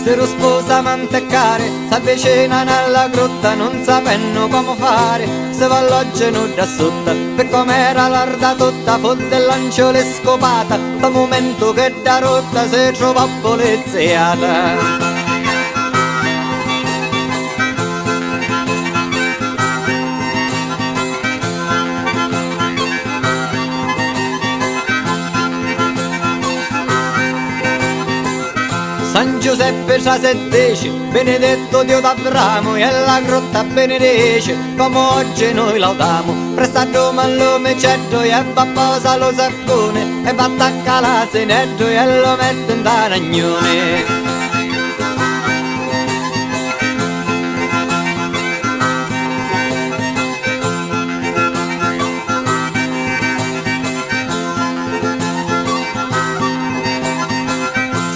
Se lo sposa mantecare, s'avvicina nella grotta, non sapendo come fare, se va alloggiano da sotto, per com'era l'orda tutta, fotte e lanciò le scopata, da momento che da rotta si trova poliziata. San Giuseppe c'ha 16, benedetto Dio d'Abramo, e la grotta benedice, come oggi noi laudiamo. Presta Roma all'uomo ceddo, e va a posa lo saccone, e va attacca l'asinetto, e lo mette in tanagnone.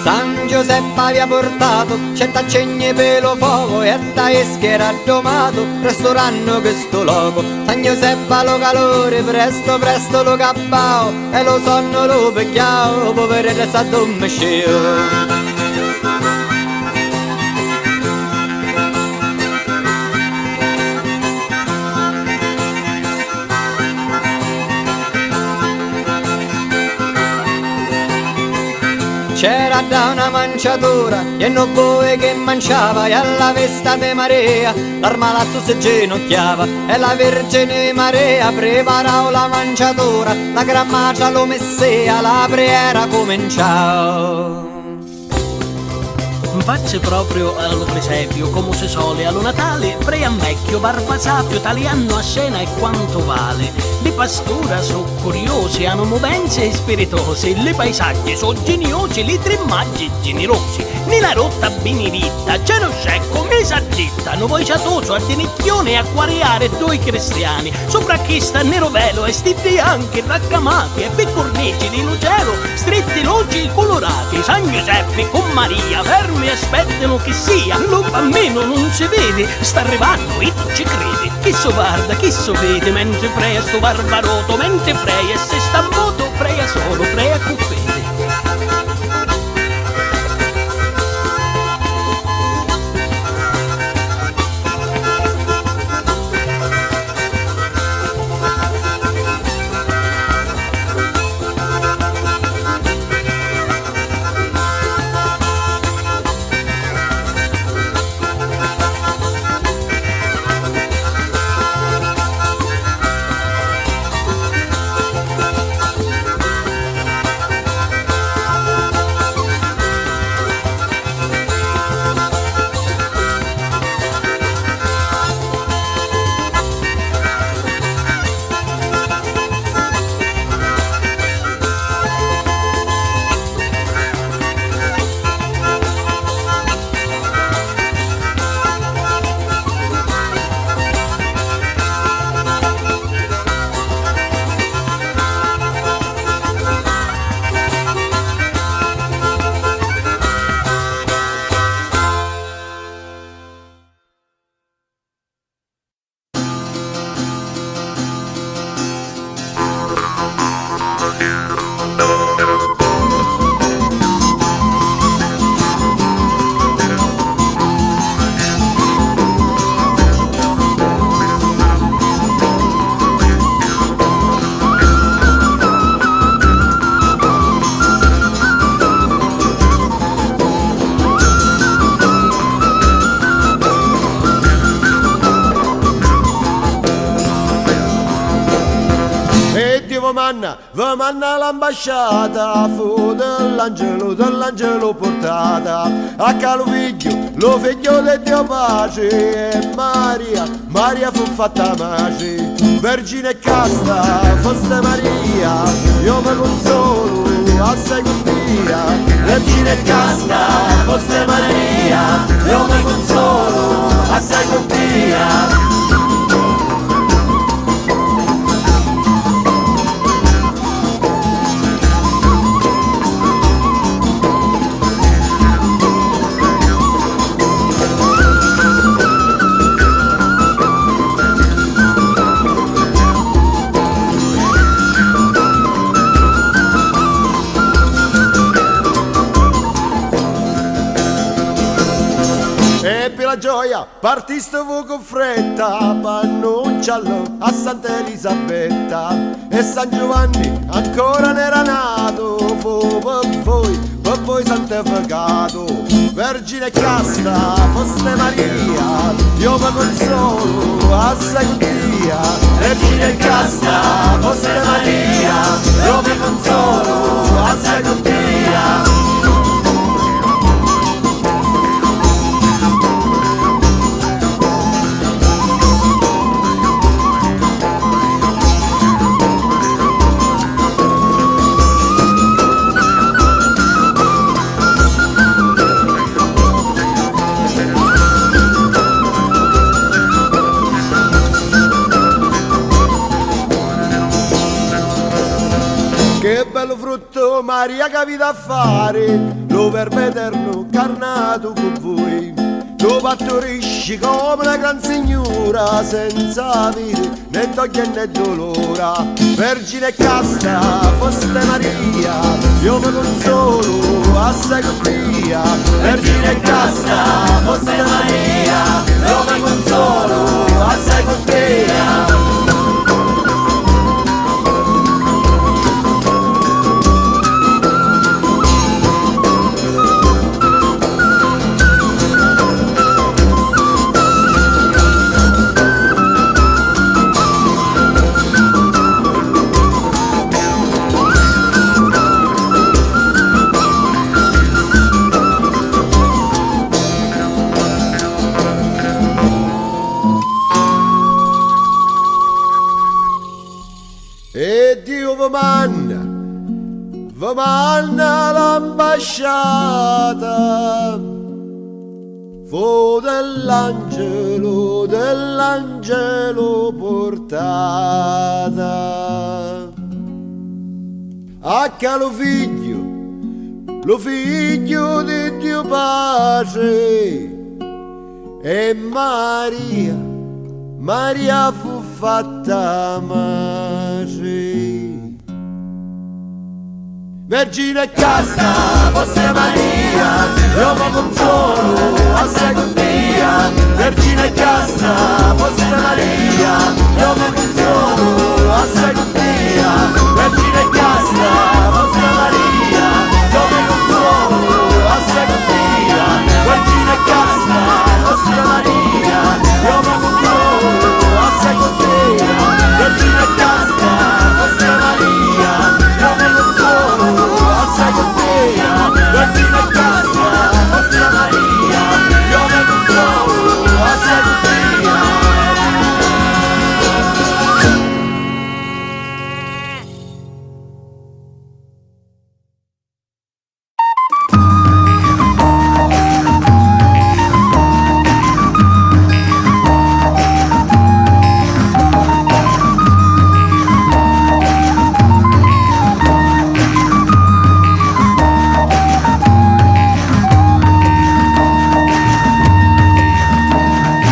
San Giuseppe aveva portato 100 accegni per lo fuoco e da esche era domato restauranno questo loco. San Giuseppe lo calore presto presto lo cappao e lo sonno lo picchiao, poverello è stato un mesceo. C'era da una manciatura e non boe che manciava, e alla vesta de Maria l'armalazzo si ginocchiava, e la Vergine Maria preparò la manciatura, la gran macia lo messea, la preghiera cominciò. Facce proprio allo presepio, come si sole allo Natale, Brian vecchio, barba sapio, taliano a scena e quanto vale. Le pastura sono curiosi, hanno movenze spiritose, le paesaggi sono geniosi, li tre maggi generosi. Nella rotta beneditta c'è lo scecco, mesa zitta, no voi ciatoso a denicchione a quariare due cristiani. Sopra chi sta nero velo e stitti anche raccamati e peccorneci di lucero, stretti logi colorati. San Giuseppe con Maria fermi aspettano che sia, lo bambino non si vede, sta arrivando e tu ci credi. Chi so guarda, chi so vede, mentre prea sto barbaroto, mentre prea e se sta in moto, prea solo, prea con fede. Va manna l'ambasciata, fu dell'angelo portata, a calo figlio, lo figlio di Dio pace, e Maria fu fatta mace, vergine e casta, foste Maria, io mi consolo, assai con Dio, vergine e casta, foste Maria, io mi consolo, assai con Dio. E per la gioia partiste voi con fretta per annunciarlo a Santa Elisabetta. E San Giovanni ancora n'era nato, fu per voi santificato. Vergine casta, foste Maria, io mi consolo a Sagutia. Vergine casta, foste Maria, io mi consolo a Sagutia. Che bello frutto Maria capita a fare, lo verbo eterno carnato con voi. Tu partorisci come una gran signora, senza avere né doglia né dolore. Vergine casta, foste Maria, io mi consolo a Sagutia. Vergine casta, foste Maria, io mi consolo a Sagutia. E Dio vi manna l'ambasciata, fu dell'angelo portata. Acca lo figlio di Dio pace, e Maria fu fatta madre. Vergine casta, foste Maria, io mi consolo a Sagutia. Vergine casta, foste Maria, io mi consolo a Sagutia. Vergine casta, foste Maria, io mi consolo a Sagutia. Vergine casta, foste Maria, io mi consolo a Sagutia. Vergine casta, foste Maria, io mi consolo a Sagutia. Vergine casta, foste Maria, io mi consolo a Sagutia.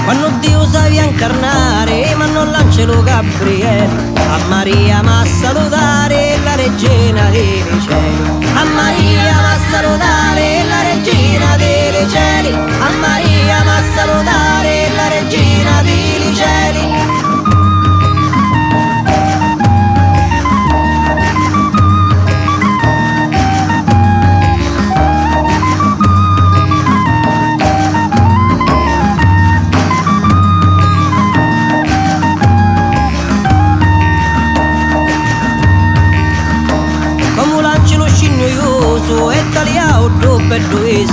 Quando Dio savi incarnare, ma non l'angelo Gabriele, a Maria ma salutare la regina dei cieli. A Maria ma salutare la regina dei cieli. A Maria ma salutare la regina dei cieli. E tagliato per due,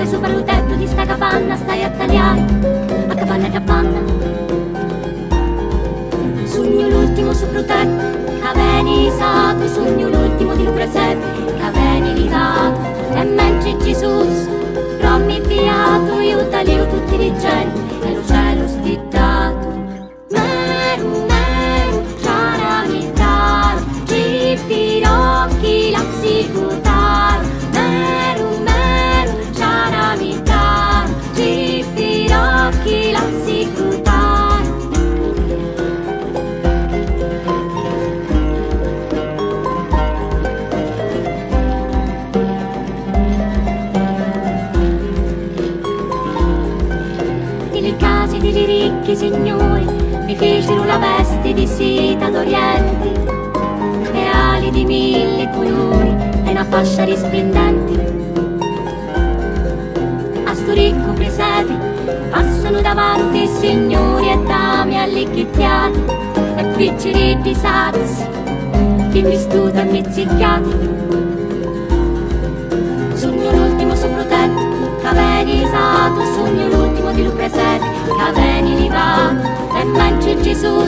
presepe sopra il tetto di sta capanna, stai a tagliare a capanna e capanna. Sogno l'ultimo sopra il tetto, caveni isato, sogno l'ultimo di un presepe, caveni livato, e mentre Gesù rommi piato, aiutali tutti i genti, e lo cielo stittato. Meru, meru, ciaramitaro, ci pirocchi la sicutaro. Meru, meru, ciaramitaro, ci pirocchi la sicutaro. Delle case dei ricchi signori mi fecero la veste di seta d'oriente, e ali di mille colori e una fascia risplendente. A sto ricco presepe passano davanti signori e dame allicchiati e picciri sazi di vestuti e mizzichiati. Sogno l'ultimo sopra tetto, caveni isato, sogno l'ultimo di lui presepe, caveni livato, e mentre Gesù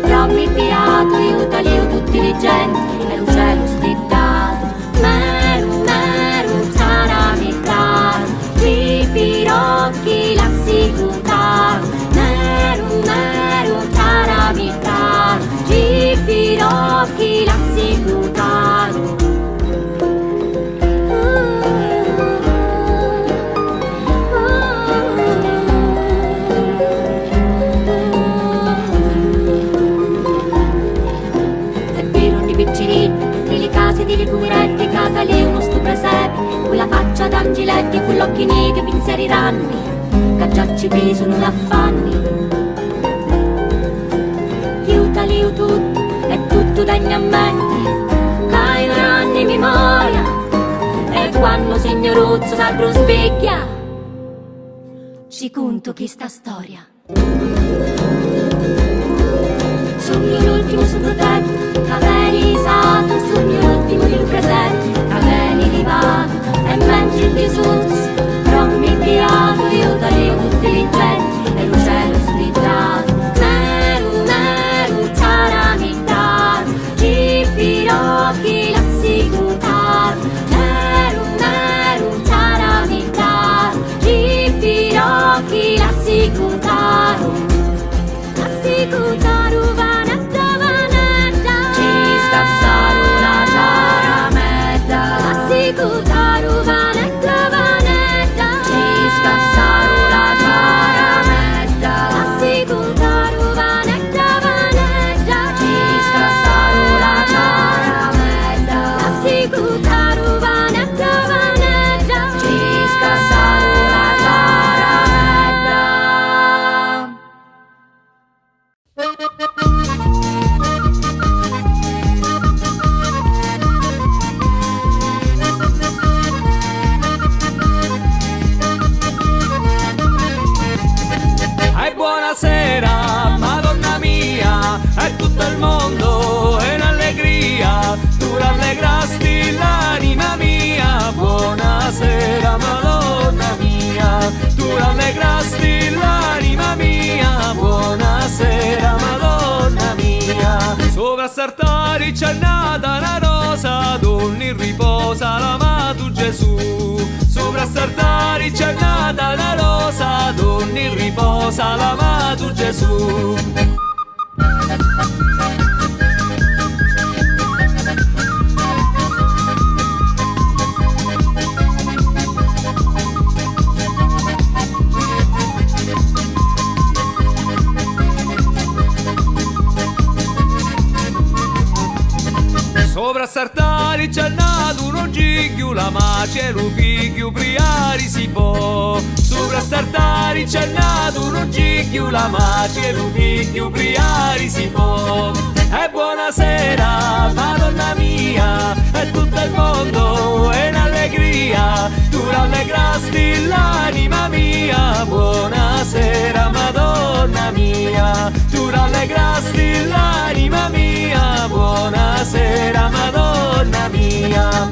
rommi piato, aiutali tutti i genti, e lo cielo stittato. Meru, meru, ciaramitaro, ci pirocchi la sicutaro. Meru, meru, ciaramitaro, ci pirocchi la sicutaro. Nelle case delle poveretti cata lì uno sto presepe, con la faccia d'angiletti, con l'occhi neri, pensieri ranni, che già ci pesano d'affanni. Aiutali tutto, è tutto degni a mente, cairanno in memoria, e quando signoruzzo s'altro specchia, ci conto chi sta storia. Sogno l'ultimo sopra tetto, caveni isato, sogno l'ultimo di lui presente, caveni livato, e mentre Gesù rommi piato, aiutali tutti i genti, e lo cielo stillato. Meru, meru, ciaramitaro, ci pirocchi la sicutaro. Meru, meru, ciaramitaro, ci pirocchi la sicutaro. La sicutaro vanetta vanetta, ci scassaru la ciarametta. La sicutaro vanetta vanetta, ci scassaru la ciarametta. La sicutaro vanetta vanetta, ci scassaru la ciarametta. La sicutaro vanetta vanetta, ci scassaru la ciarametta. Buonasera, Madonna mia, è tutto il mondo in allegria, tu rallegrasti l'anima mia. Buonasera, Madonna mia, tu rallegrasti l'anima mia. Buonasera, Madonna mia. Sopra s'altare c'è nata una rosa, donne riposa l'amato Gesù. Sopra s'altare c'è nata una rosa, donne riposa l'amato Gesù. Sopra s'altare c'è nato uno giglio, la mace lo figlio priari si può. Sopra s'altare c'è nato uno giglio, la mace lo figlio priari si può. E buonasera, Madonna mia, è tutto il mondo in allegria, tu rallegrasti l'anima mia. Buonasera, Madonna mia, tu rallegrasti l'anima mia. Buonasera, Madonna mia.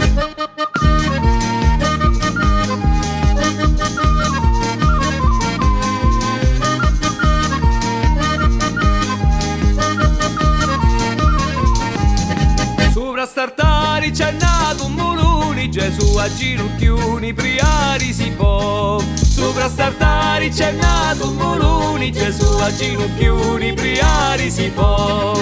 c'è nato un muluni, Gesù a ginocchioni, priari si può. Sopra st'altare c'è nato un muluni, Gesù a ginocchioni, priari si può.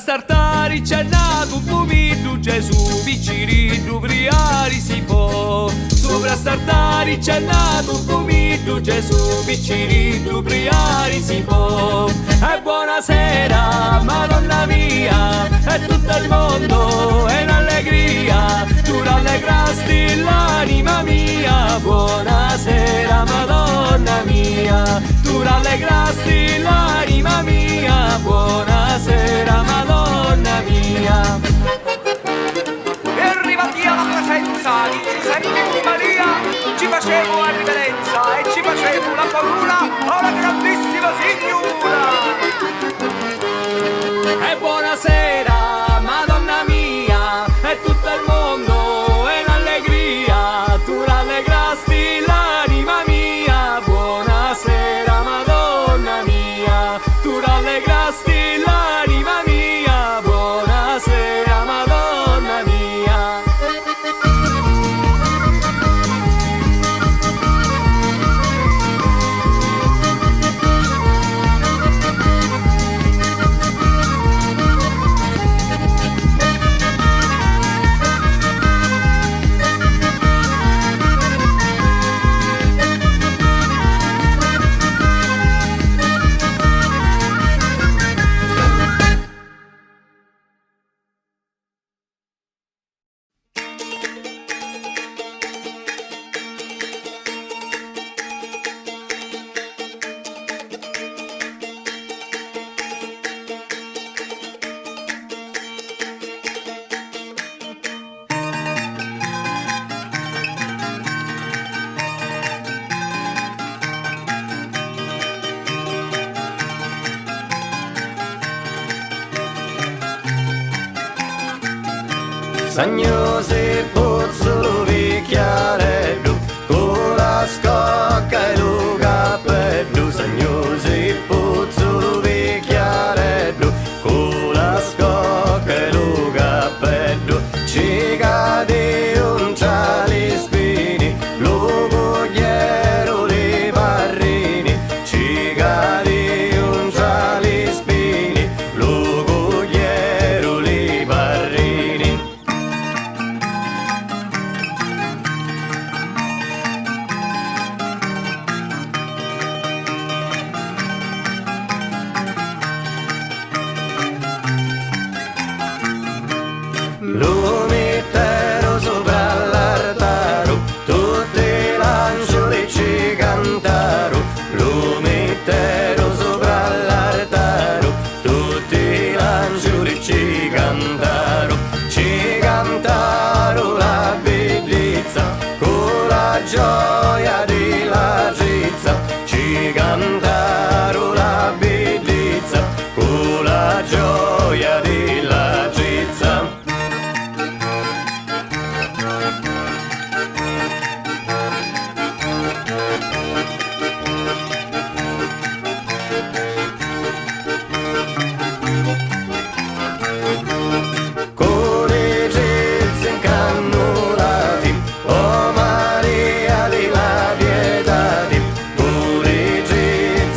Startari c'è nato un pomiddo, Gesù picciriddu, priari si può. Sopra startari c'è nato un pomiddo, Gesù picciriddu, priari si può. E buonasera, Madonna mia, e tutto il mondo è in allegria, tu rallegrasti l'anima mia. Buonasera, Madonna mia, tu rallegrasti l'anima mia. Buonasera, Madonna mia. E arrivati alla presenza di Giuseppe e di Maria, ci facevo la riverenza e ci facevo la paura alla grandissima signora. E buonasera, Madonna mia, e tutto il mondo è in allegria, tu rallegrasti l'anima mia. Buonasera, Madonna mia, tu rallegrasti l'anima mia. Buonasera, Madonna mia. Sagnosi puzzolo vicchiareddu, con la scocca e lo cappello. Sagnosi puzzolo vicchiareddu, con la scocca e lo cappello. Ci cade un ciali spini, lo cogliero le barrini. Ci cade un ciali spini, lo cogliero le barrini. Lo mettero sopra l'altaro, tutte l'angeli ci cantaro. Lo mettero sopra l'altaro, tutti l'angeli ci cantaro. Ci cantaro la bellezza, con la gioia della gezza. Ci cantaro la bellezza, con la gioia della gezza. Con le gezze incannolati, oh Maria della pietà, con le gezze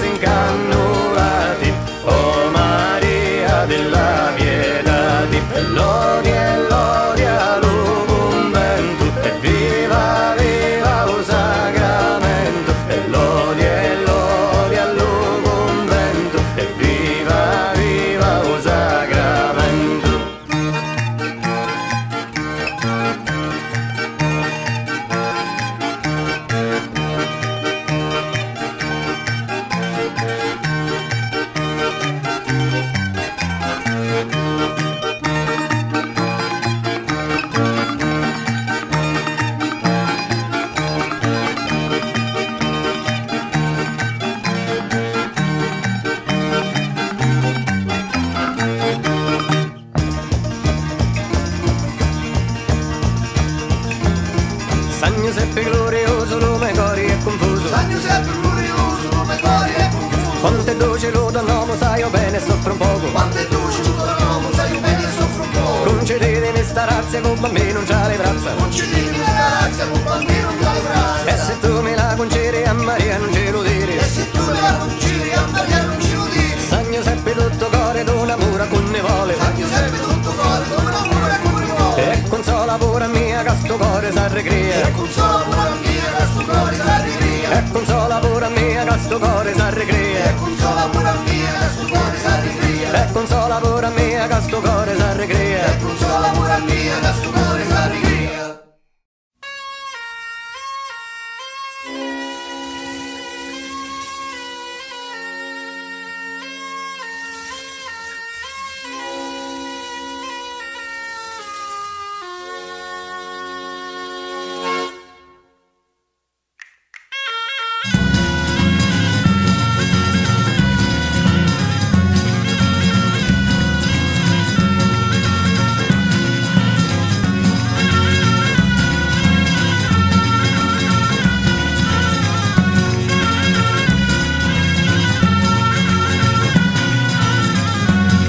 San Giuseppe glorioso, lume cori e confuso. San Giuseppe glorioso, lume cori e confuso. Quanto è dolce lo d'uomo, sai io bene soffro un poco. Quanto è dolce lo d'uomo, sai io bene soffro un poco. Concedete in sta razza con bambino non c'ha le braccia. Concedete in sta razza con bambino non c'ha le braccia. E se tu me la concedi a Maria non ce lo dire. E se tu me la concedi a Maria non ce lo dire. San Giuseppe tutto cuore d'un amore con ne vuole. San Giuseppe tutto cuore d'un amore con ne vuole. E consola pure mia che sto cuore s'arrecria. E consola pure mia che sto cuore s'arrecria. E consola pure mia che sto cuore s'arrecria. E consola pure mia che sto cuore s'arrecria. E consola pure mia che sto cuore s'arrecria. E consola pure mia che sto cuore s'arrecria.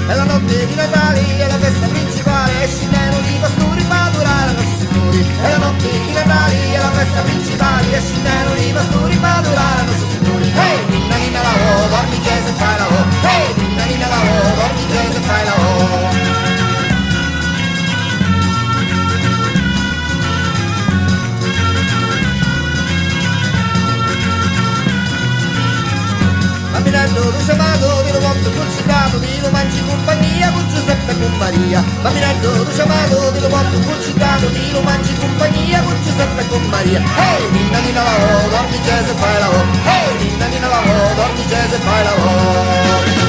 È la notte di Natale, è la festa principale, esci nero di pasturi fa durare i nostri signori. È la notte di Natale, è la festa principale, esci nero di pasturi fa durare i nostri signori. Ehi, ninna ninna la ho, dormi Gesù e fai la ho. Ehi, ninna ninna la ho, dormi Gesù e fai la ho. Bambinello tu chiamato, di lo porto concitato, di lo mangi compagnia con Giuseppe e con Maria. Bambinello tu chiamato, di lo porto concitato, di lo mangi compagnia con Giuseppe e con Maria. Ehi, ninna ninna la ho, dormi Gesù e fai la ho. Ehi, ninna ninna la ho, dormi Gesù e fai la ho.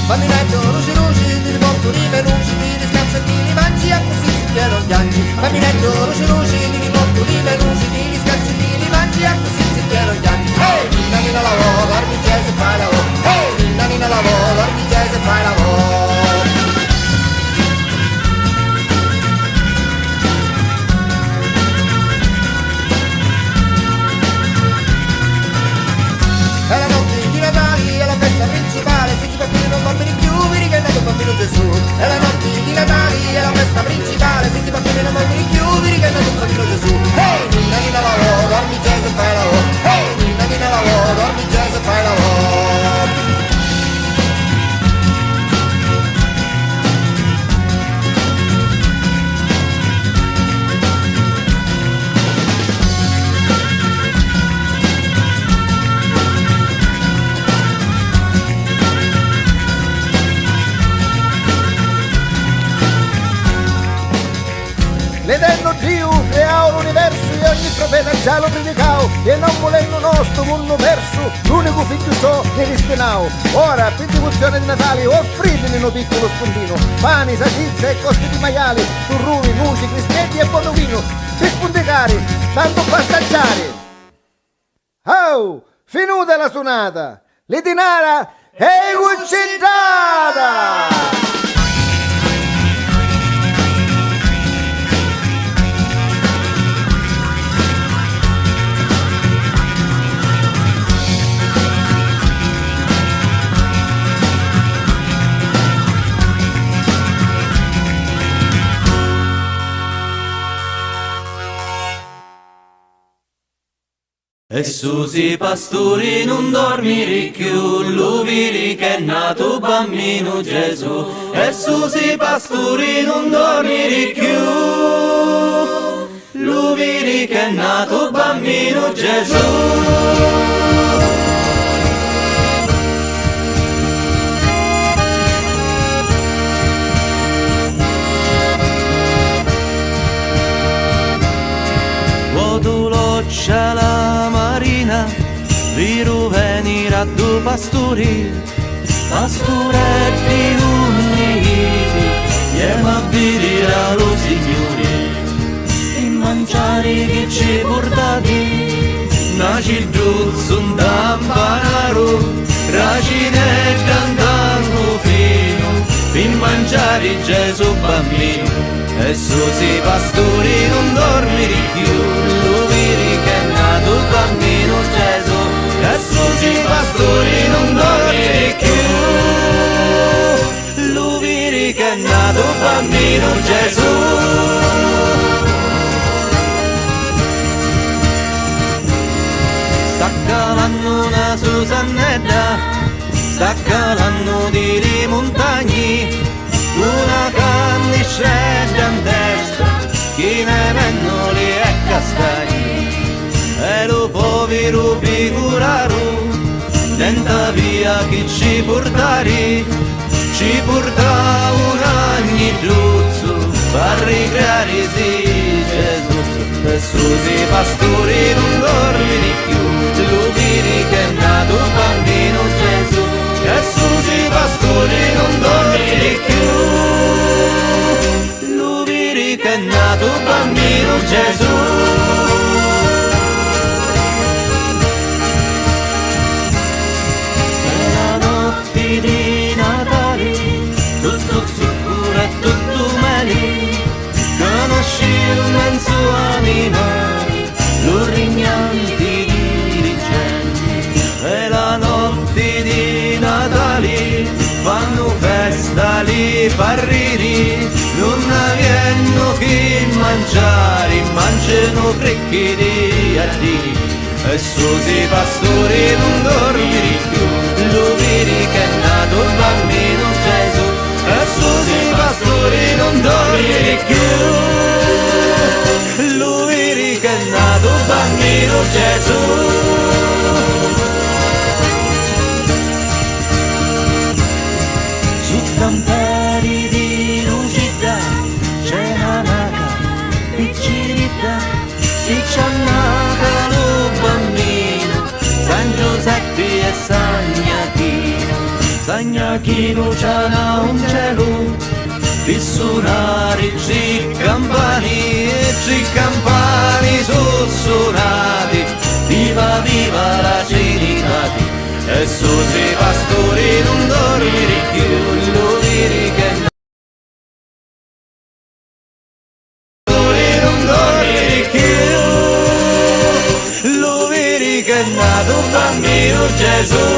Bambinello luci luci, ti riporto i menusci, ti riscaccia e ti li mangi e così si pieno piangi. Bambinello luci luci, ti riporto i menusci, ti riscaccia e ti li mangi e così si pieno piangi. Ehi, ninna ninna la ho, dormi Gesù e fai la ho. Ehi, ninna ninna la ho, dormi Gesù e fai la ho. È la notte di Natale, è la festa principale, se si bambini non bambini più, vedi che è nato il bambino Gesù. È la notte di Natale, è la festa principale, se si bambini non bambini più, vedi che è nato il bambino Gesù. Ehi, ninna ninna la ho, dormi Gesù e fai la ho. Ehi, ninna ninna la ho, dormi Gesù e fai la ho. Vedendo Dio creò l'universo e ogni profeta già lo predicao, e non volendo nostro mondo perso, l'unico figlio suo ne ristinao. Ora, per devozione di Natale, offritemi uno piccolo spuntino, pani, salsiccia e costi di maiali, turrumi, muci, crischetti e buono vino, per spunticare, tanto per assaggiare. Oh, finita la suonata, l'itinara è cuccittata! E Susi pastori non dormiri più, lo vedi che è nato bambino Gesù. E Susi pastori non dormiri più, lo vedi che è nato bambino Gesù. C'è la marina, viru venire due pastori, pastoretti uniti, e ma dirà lo Signore, e mangiare che ci portati, una cilduzzo un tampanaro, racine cantando fino, per mangiare Gesù bambino. E Susi pastori non dormi più, lo vedi che è nato il bambino Gesù. E Susi pastori non dormi più, lo vedi che è nato il bambino Gesù. Sta calando una Susannetta, sta calando di montagne, una canniscella in testa, chi ne mennoli e castagni. E lo povero figuraro, tenta via chi ci portari, ci porta un agnelluzzo, per ricreare sì Gesù. E Susi pastori non dormi più, lo vedi che è nato un bambino Gesù. E Susi pastori non dormi più, lo vedi che è nato un bambino Gesù. Nella notte di Natale, tutto zucchero e tutto mele, conosci il mezzo animale, lo rignanti dirigenti. E la notte di Natale fanno festa li parriri, non avviano chi mangiare, mangiano frecchi di addi. E Susi pastori non dormi più, lo vedi che è nato il bambino Gesù. E Susi pastori non dormi più, lo vedi che è nato il bambino Gesù. Campari di lucida, c'è una naca piccinita, si c'è naca lo bambino, San Giuseppe e San Iachino. San Iachino c'ha un cielo, per suonare i campani sono suonati, viva viva la Trinità. E Susi pastori non dormi più, lo vedi che non dormi più, lo vedi che è nato un bambino Gesù.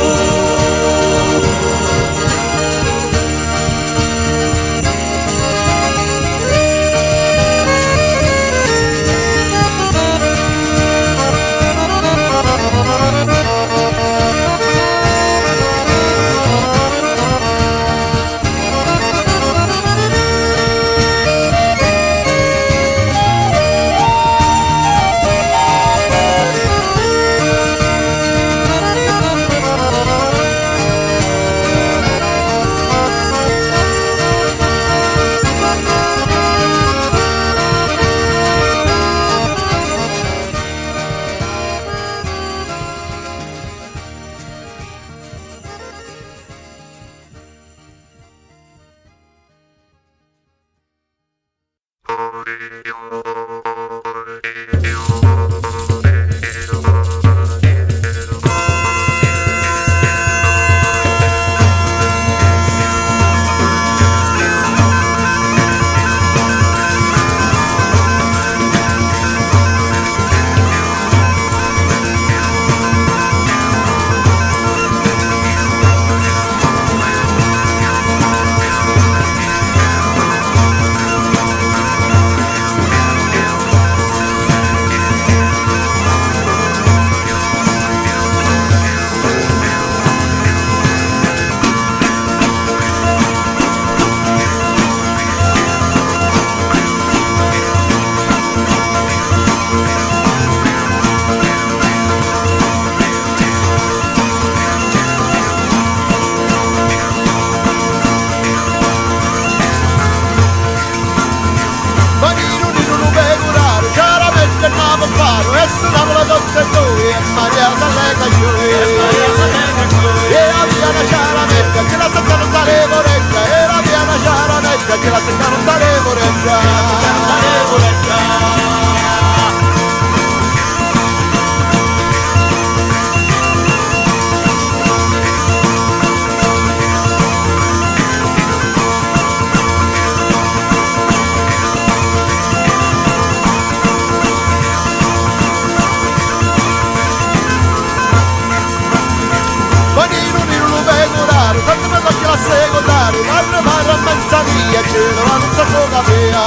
cielo la nuzza poca via.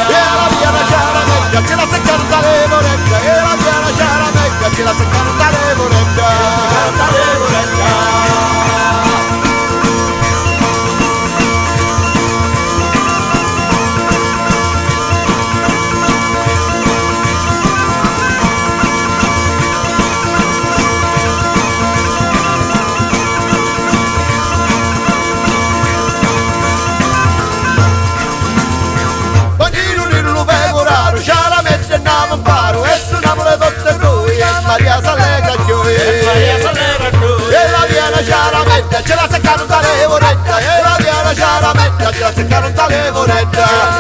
E la via la Sciaramecca che la secca da levoretta, e la via la Sciaramecca che la secca da levoretta. Sciaramecca andiamo in paro e suoniamo le totte noi e Maria s'allegra chioi e la via la Sciaramecca ce la seccano da levoretta e la via la Sciaramecca ce la seccano da levoretta.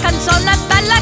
Canzone bella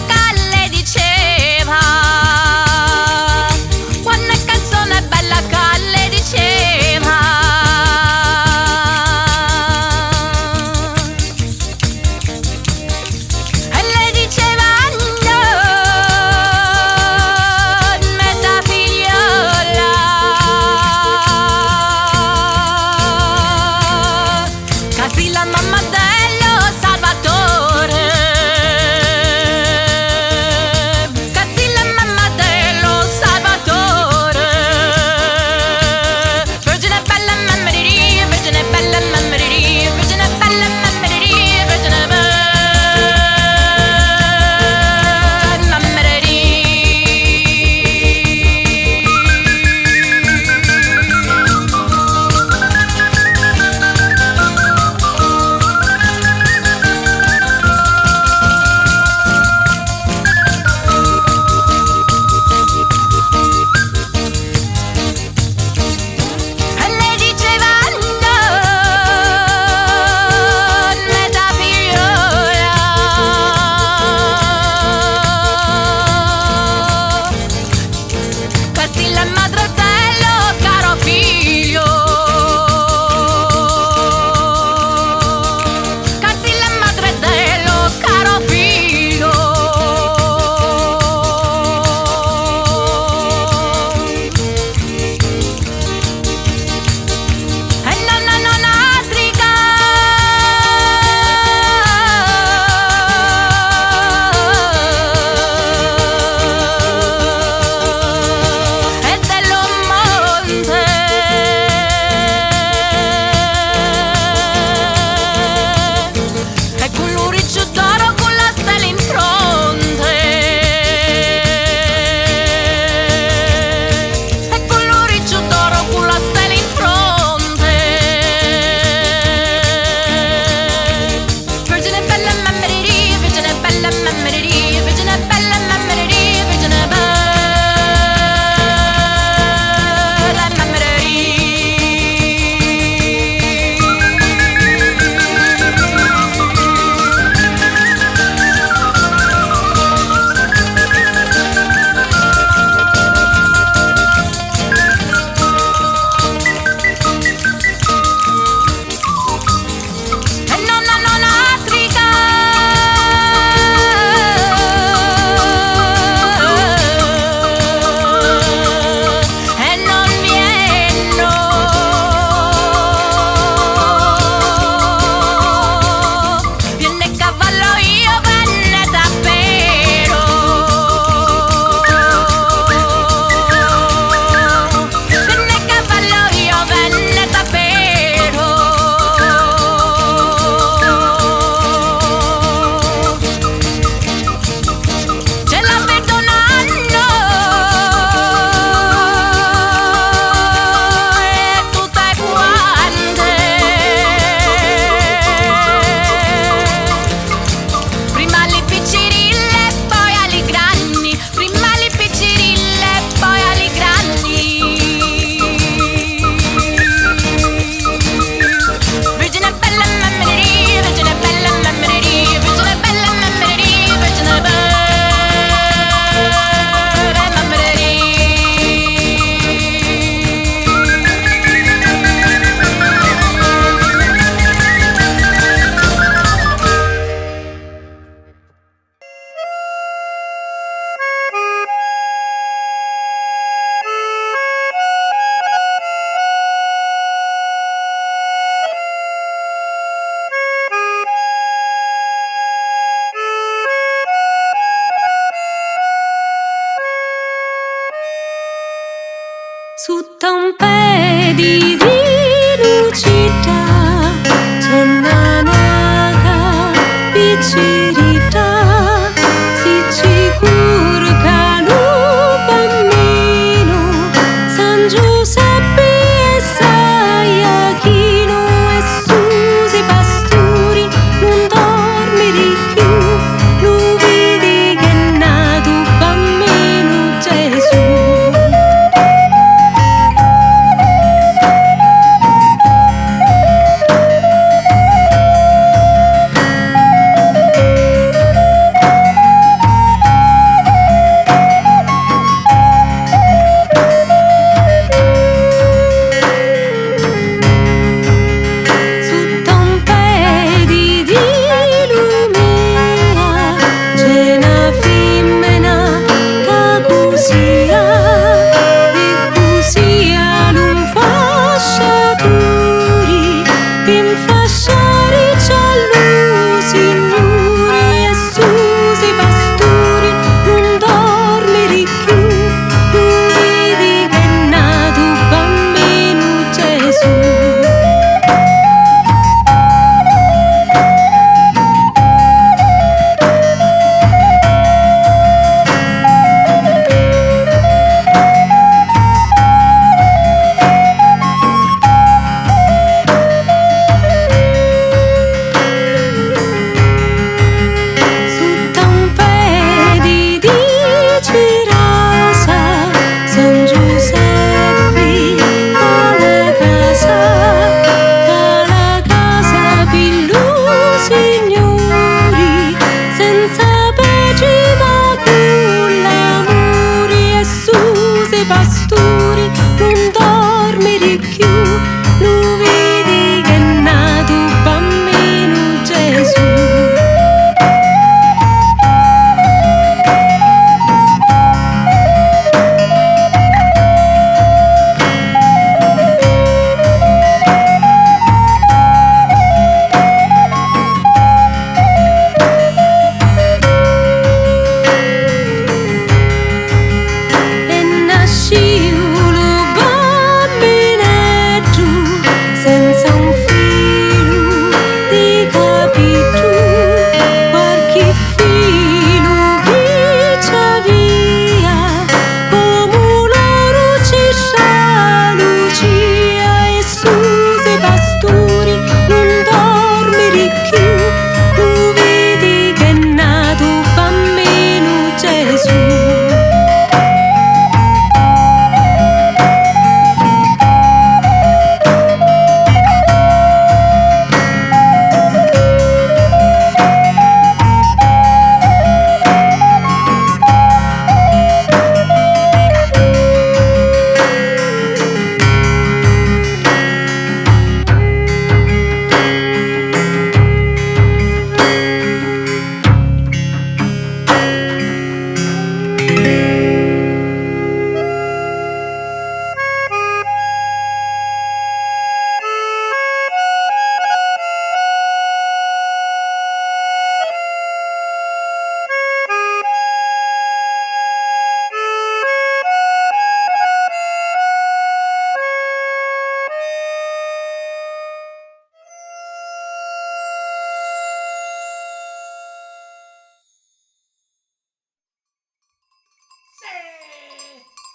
Sotto un pedi di lucida c'è un'anaca piccerita, si ci curca lo bambino, San Giuseppe e Saiachino e Susi pastori non dormiri più, lo vedi che è nato bambino Gesù.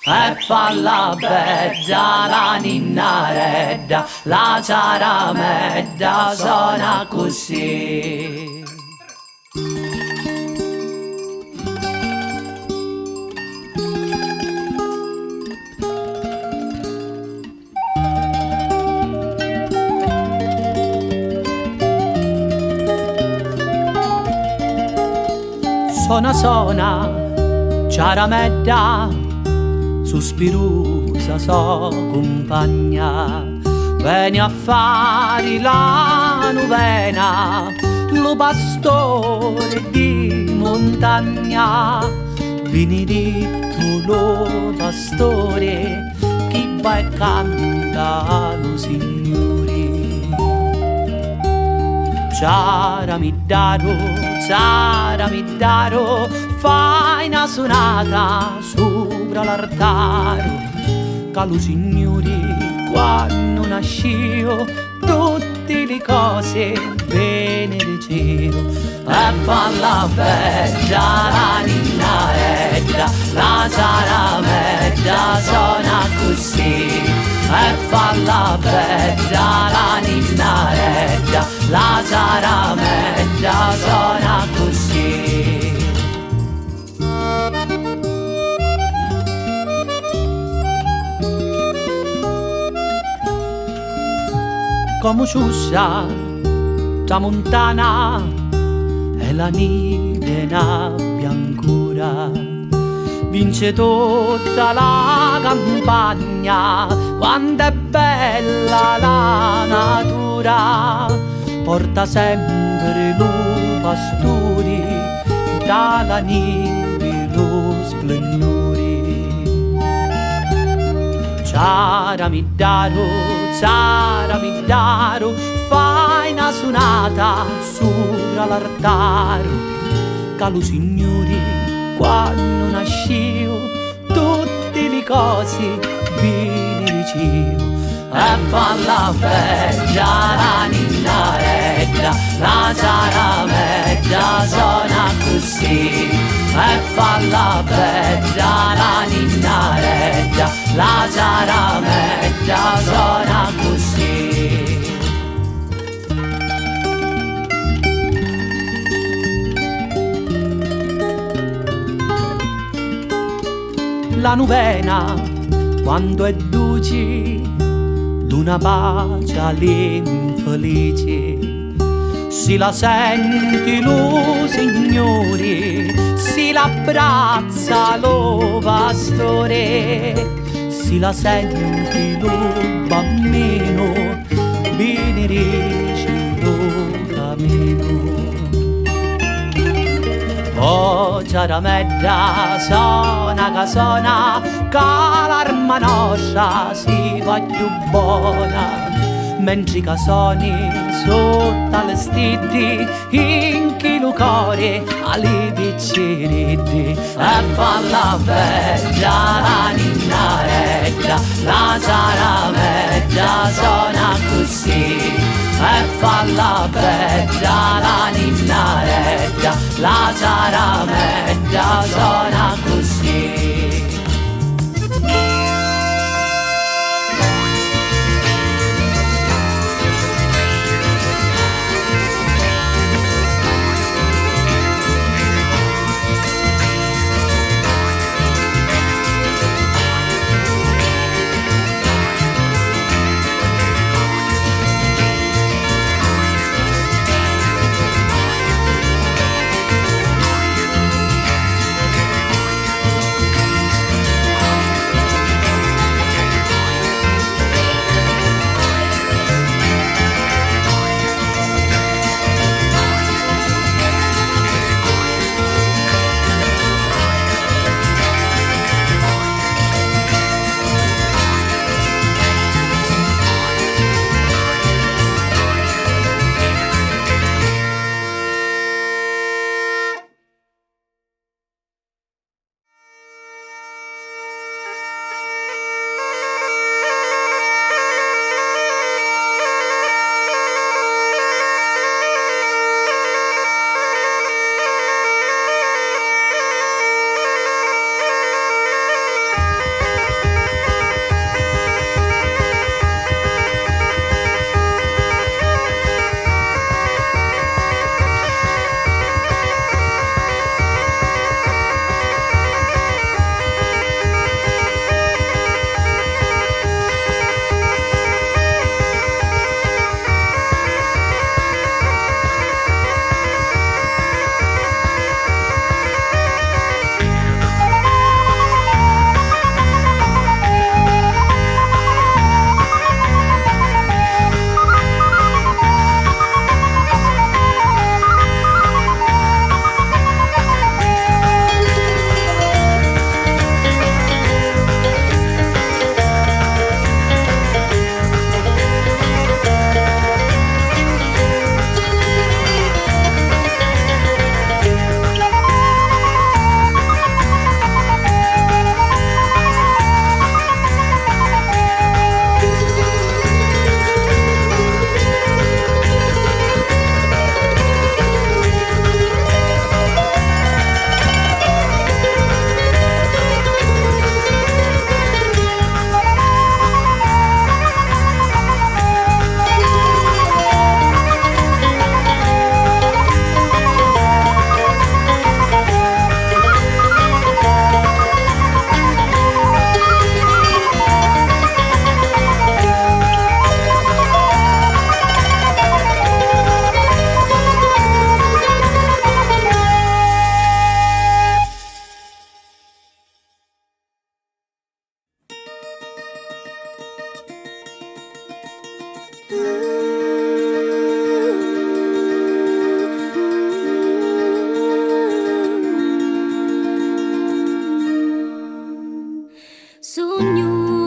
E fa la bedda, la ninna redda, la ciaramedda suona così. Sona, ciaramedda, sospirosa so compagna, vieni a fare la novena, lo pastore di montagna, benedetto lo pastore, chi va e canta lo Signore. Ciaramiddaro, fai una sonata sopra l'altare, Calu signori, quando nascio, tutte le cose bene dicevo. E fa la bella, la ninnaredda, la zaramedda, suona così. E fa la bella, la ninnaredda, la zaramedda, suona così. Come ciuscia, tramontana, e la neve biancura, vince tutta la campagna, quando è bella la natura, porta sempre lo pastori, dalla neve lo splendore. Ciaramidaro, fai una suonata sopra l'altare, calu signori, quando nascio, tutte le cose bene dicevo. E fa la bella, la ninnaredda, la zaramedda, suona così. E fa la bella, la ninnaredda, la zaramedda, suona così. La novena, quando è duci, d'una pace all'infelice, si la senti lo signore, si l'abbraccia lo pastore, si la senti lo bambino, benedici lo cammino. Oh, ciaramedda, sona che sona, che l'arma nostra si fa più buona. Mentre che soni sotto le stiti, in chi lo cuore alle piccinetti. E fa la bella, la ninnaredda, la zaramedda, suona così. E fa la bella, la ninnaredda, la zaramedda, suona così.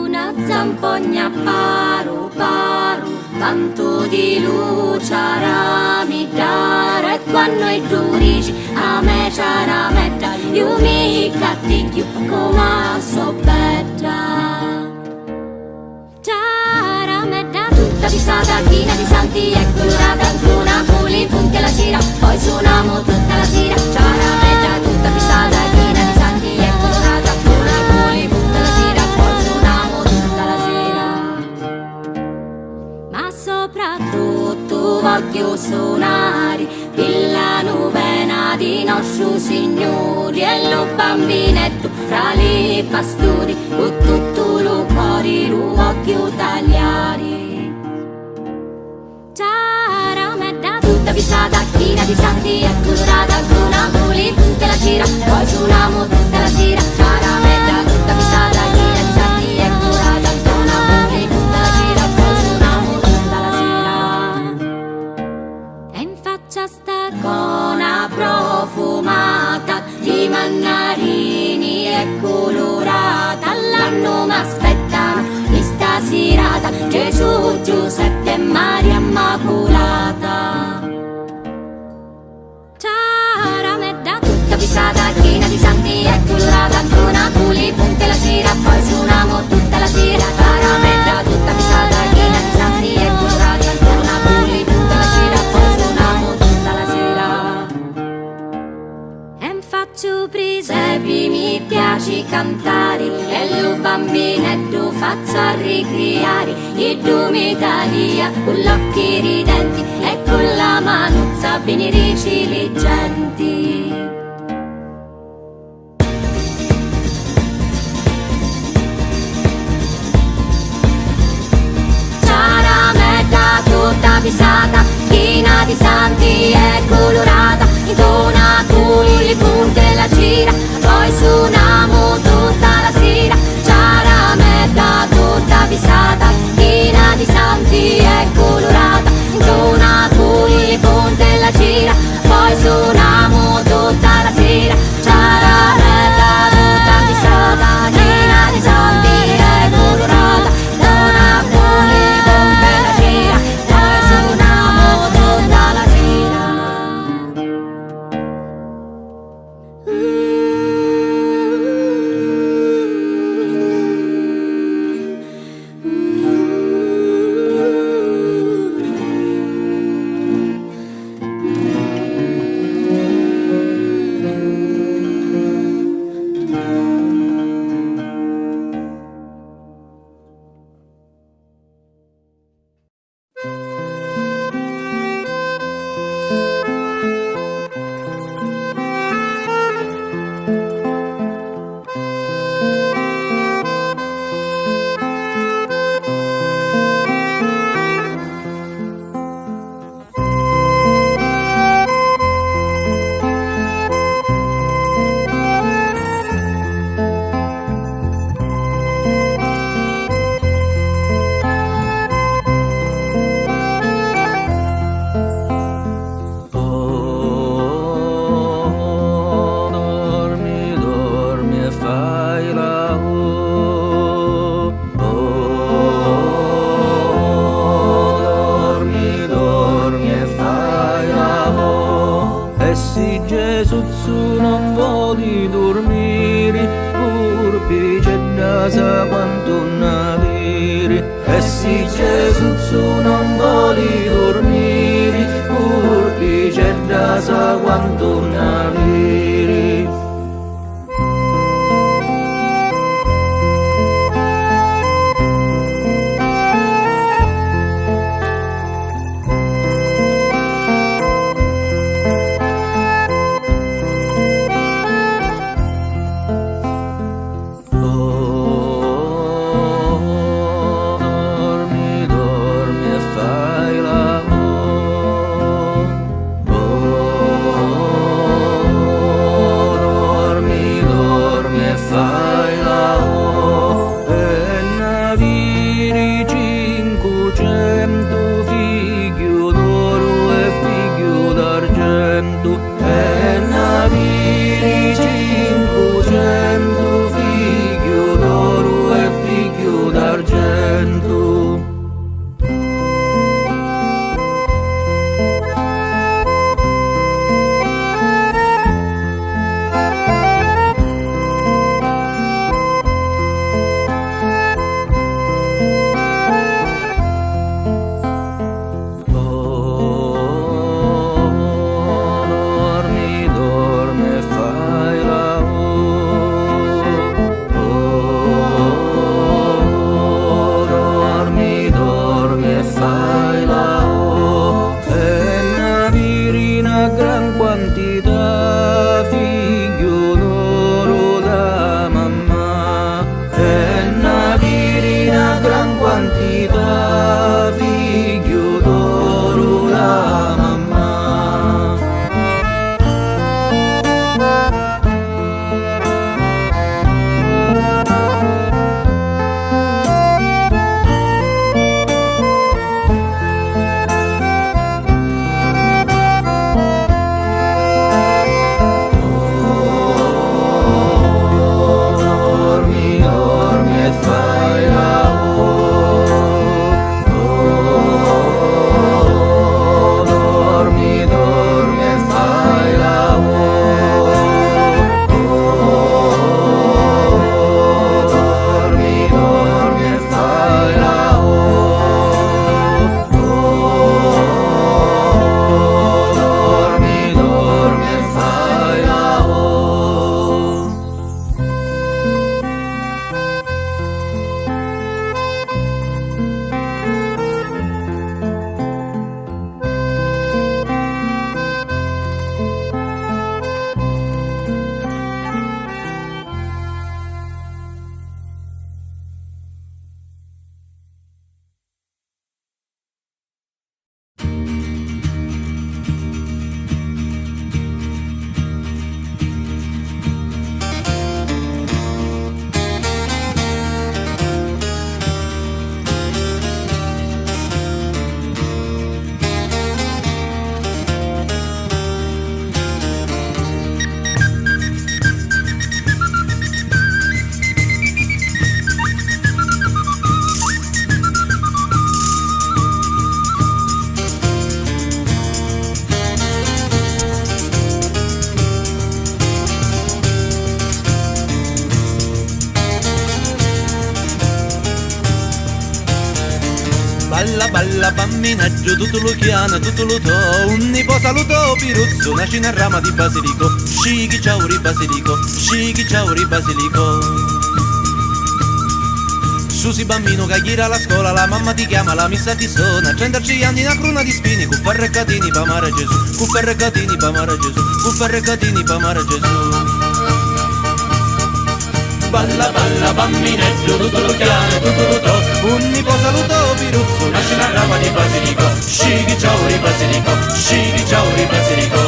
Una zampogna paru paru, tanto di luce mi dare e quando è durici a me c'era metta, io mi cattiglio come so bella. C'era metta tutta pisata, china di santi e colorata, una culi punti la sera, poi suoniamo tutta la sera. C'era metta tutta pisata, china di santi e colorata, una culi punti la sera, poi suoniamo tutta la sera. Ma soprattutto voglio suonare la novena di nostro Signore e lo bambinetto fra i pastori con tutto lo cuore lo voglio tagliare. C'era metta tutta pisata, china di santi e colorata, con una punte la cera, poi suoniamo tutta la sera. C'era metta tutta pisata, china di santi e colorata, con una punte la cera, poi suoniamo tutta la sera. E in faccia sta cona profumata di mannarini e colorata, l'anno m'aspettano in sta serata, Gesù, Giuseppe e Maria Immacolata. C'era metta tutta pisata, china di santi e colorata, con una culi punte la sera, poi suoniamo tutta la sera. C'era metta tutta pisata, china di santi e colorata, con una culi tutta la sera, poi suoniamo tutta la sera. E faccio presepi, mi piace cantare, e lo bambinetto faccia ricreare, e Italia con gli occhi ridenti e con la manuzza bene riciliggenti. C'era metta tutta pisata, china di santi e colorata, intona culi punte la gira, poi suoniamo tutta la sera. C'era metta tutta pisata, china di santi e colorata, intona culi punte la gira, poi suoniamo tutta la sera. C'era metta tutta pisata, china di santi e colorata, intona culi punte la gira, poi suoniamo tutta la sera. quantità figlio d'oro la mamma. Balla balla bambinaggio, tutto lo chiana, tutto lo to. Un nipo saluto piruzzo, nasce una rama di basilico. Scighi ciauri basilico, scighi ciauri basilico. Susi bambino che gira alla scuola, la mamma ti chiama, la missa ti suona. 100 anni una cruna di spini, con ferrecatini pa' amare Gesù, con ferrecatini pa' amare Gesù, con ferrecatini pa' amare Gesù. Balla balla bambinetto, tutto lo chiama, tutto lo to. Un nipo saluto piruzzo, nasce una rama di basilico. Scighi ciauri basilico, scighi ciauri basilico.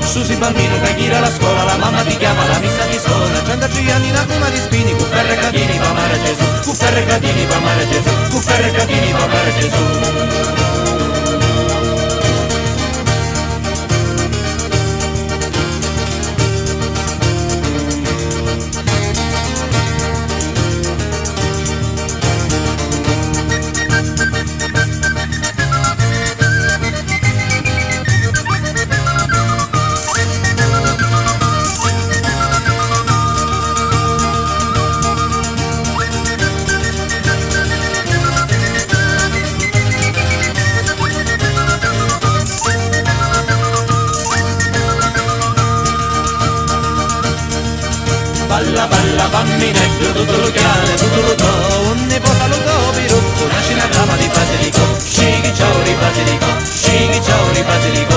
Susi bambino che gira alla scuola, la mamma ti chiama, la missa ti suona. 100 anni una cruna di spini, con ferrecatini pa' amare Gesù, con ferrecatini pa' amare Gesù, con ferrecatini pa' amare Gesù. Balla balla bambinetto, tutto lo chiama, tutto lo to. Un nipo saluto piruzzo, nasce una rama di basilico. Scighi ciauri basilico, scighi ciauri basilico.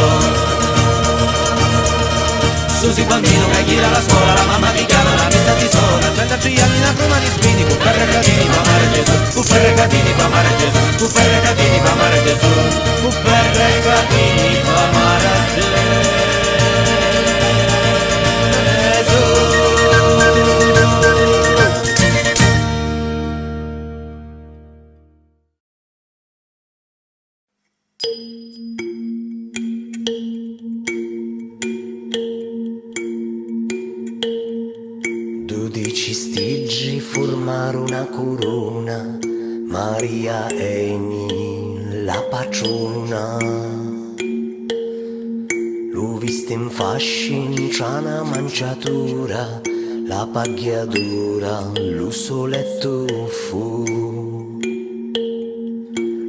Susi bambino che gira alla scuola, la mamma ti chiama, la messa ti suona. 100 anni una cruna di spini, con ferrecatini pa' amare Gesù, con ferrecatini pa' amare Gesù, con ferrecatini pa' amare Gesù, con ferrecatini pa' amare Gesù. Stiggi formare una corona, Maria Eni la patrona. L'ho vista in fascin, c'ha una mangiatura, la paghiatura, lo soletto fu.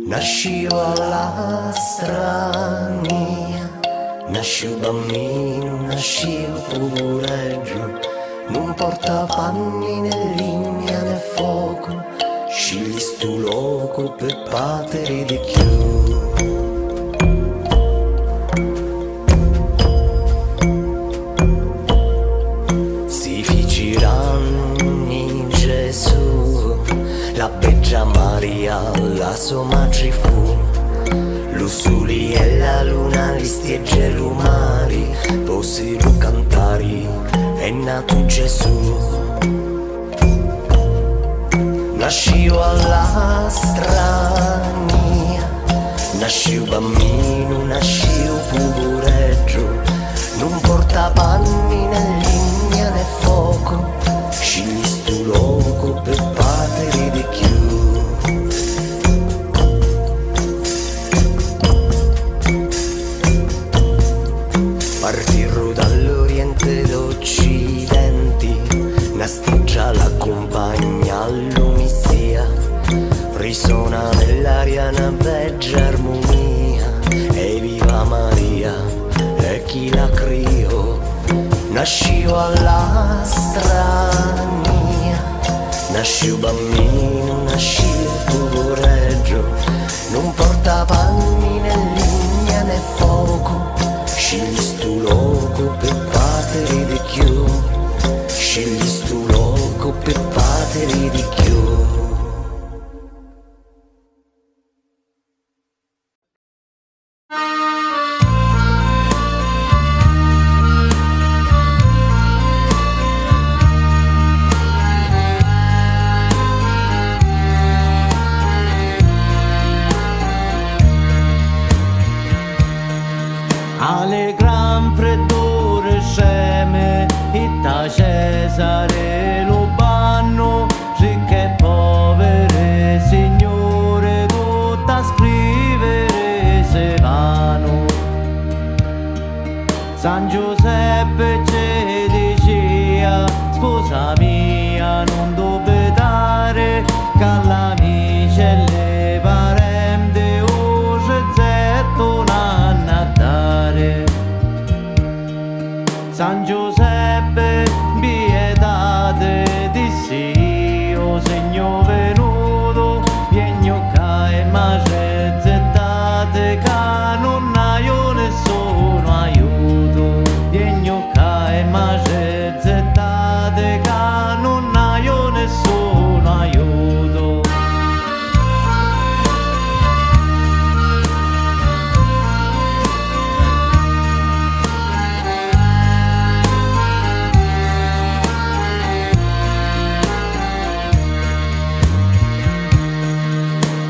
Nascio alla strania, nascio bambino, nascio pure giù. Non porta panni né ligna né fuoco, scegli stu loco per patere di più. Si ficiranno in Gesù, La beggia Maria, la sua madre fu, lo soli e la luna, li stiegge lumari, possino cantare, è nato Gesù. Nasciu alla strania, nasciu bambino, nasciu povereggio, non porta panni né legna né fuoco, scegli stu loco per patere di chiù. Partirò dall'oriente d'occidenti, una streggia l'accompagna all'omisia, risuona nell'aria una beggia armonia, e viva Maria, e chi la criò. Nasciu alla strania, nasciu bambino, nasciu povereggio, non porta panni né legna né fuoco, scegli stu loco per patere di chiù, scegli stu loco per patere di chiù. Ale gran freddore sceme, itta Cesare lo banno, ricche e povere, signore, tutta a scrivere se vanno. San Giuseppe ci diceva, sposa mia, non dubitare, che all'amici e le parenti un rezzetto n'hanno a dare. San Giuseppe, pietate, dissi io, segno venuto, viegno ca e mazzettate, ca non ho nessuno aiuto. Viegno ca e mazzettate, ca non ho nessuno aiuto.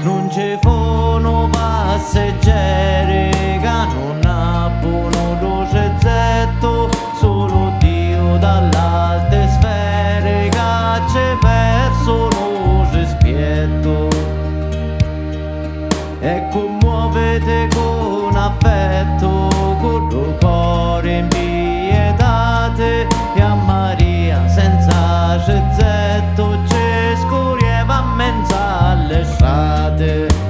Non ci sono passeggeri che non abbiano docezetto, solo Dio dall'alte sfere che c'è perso lo rispetto. E commuovete con affetto, con il cuore impietate, e a Maria senza rezzetto ci scorreva a mezzo alle strade.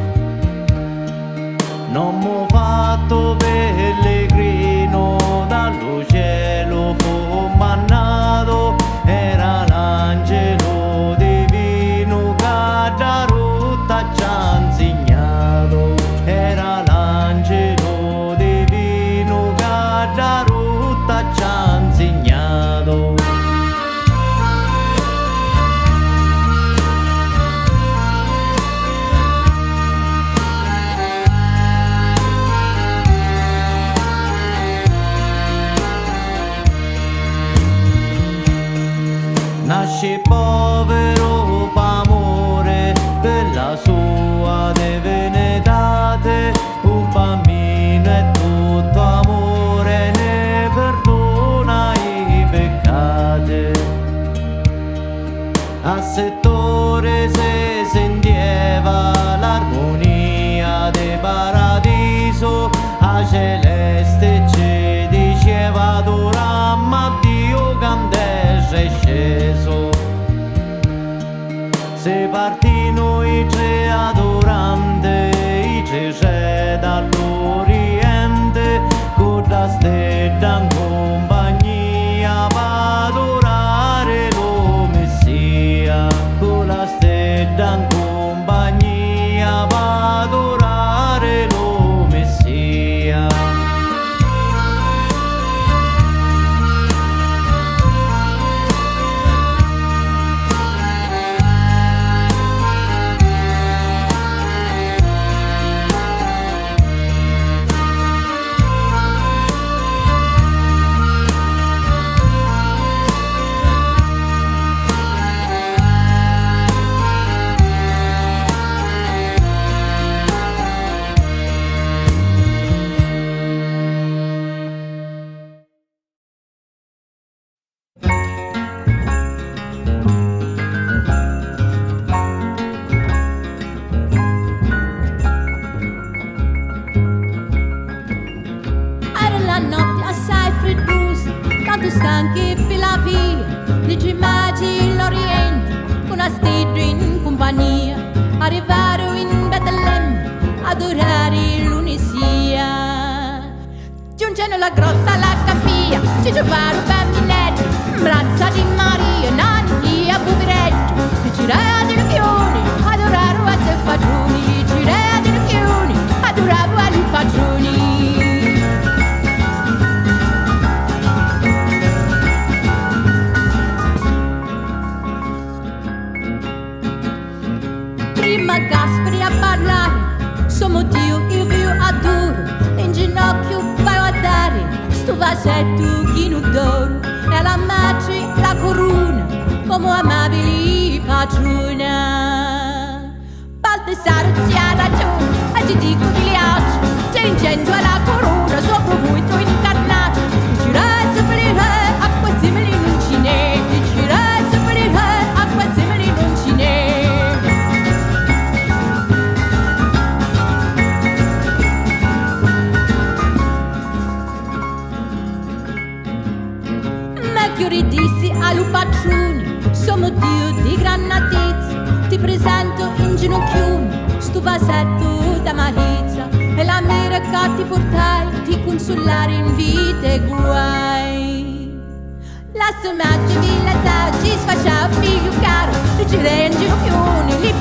Non m'ho fatto pellegrino, dallo cielo fu mannato, era l'angelo divino che da rotta ci ha insegnato. Era l'angelo divino che da rotta ci ha insegnato. Nasce povero p'amore, per la sua divinità, un bambino è tutto amore, ne perdona i peccati. A settore se sentiva l'armonia del paradiso, a celeste ci diceva adorammo a Dio quando è sceso. Se partino i tre adoranti, i tre c'è dall'Oriente, con la stella in compagnia per adorare lo Messia, con la stella in compagnia per adorare lo Messia. arrivarono in Betlemme, adorare l'Unisia. Giunsero alla grotta, la campia, ci trovarono bambinetti, braccia di Maria, nanni a poveretti, ci giravano di fiori, adoraro a te padroni, giravano di fiori, adoravo a lui padroni. Prima Gasperi a parlare, sommo Dio, io vi adoro, in ginocchio vai a dare, sto vasetto chino d'oro, e la madre la corona, come amabili patrona. Baldassare ti ha ragione, e ti dico di gli altri, c'è incendio alla corona, sopra voi tu incarnato, girare per il re, acqua simili non ce n'è, girare per il re, acqua simili non ce n'è. Mercury disse allo patrone, sono Dio di grannatezza, ti presento in ginocchioni, sto vasetto da marizza, e la miraca ti portai, ti consolare in vita e guai. La somaggia villa ci sfascia figlio caro, ti girei in ginocchioni, li